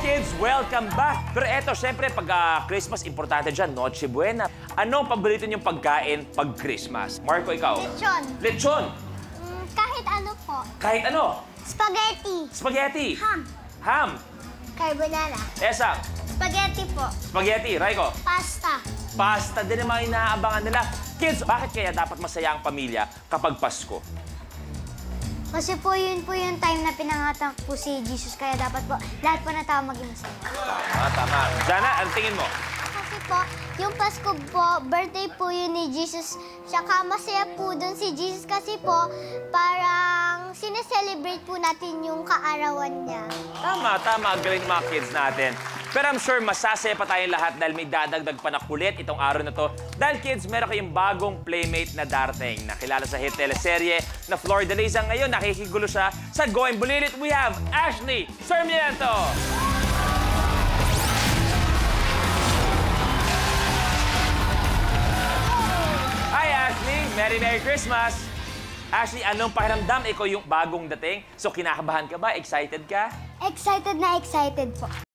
kids, welcome back! Pero eto, syempre, pag Christmas, importante dyan, Noche Buena. Anong paborito niyong pagkain pag Christmas? Marco, ikaw? Lechon. Lechon? Kahit ano po. Kahit ano? Spaghetti. Spaghetti? Ham. Ham? Carbonara. Esa? Spaghetti po. Spaghetti. Raiko? Pasta. Pasta din ang mga inaabangan nila. Kids, bakit kaya dapat masaya ang pamilya kapag Pasko? Kasi po yun po yung time na pinangatak po si Jesus. Kaya dapat po lahat po na tao maging masaya. Tama, tama. Jana, ang tingin mo? Kasi po, yung Pasko po, birthday po yun ni Jesus. Tsaka masaya po dun si Jesus kasi po, parang sineselebrate po natin yung kaarawan niya. Tama, tama. Ang galing ng mga kids natin. Pero I'm sure masasaya pa tayong lahat dahil may dadagdag pa na kulit itong araw na to. Dahil kids, meron kayong bagong playmate na darating. Nakilala sa hit teleserye na Florida Liza. Ngayon, nakikigulo siya sa Going Bulilit. We have Ashley Sarmiento! Hi, Ashley! Merry Christmas! Ashley, anong pakiramdam? Ikaw yung bagong dating. So, kinakabahan ka ba? Excited ka? Excited na excited po.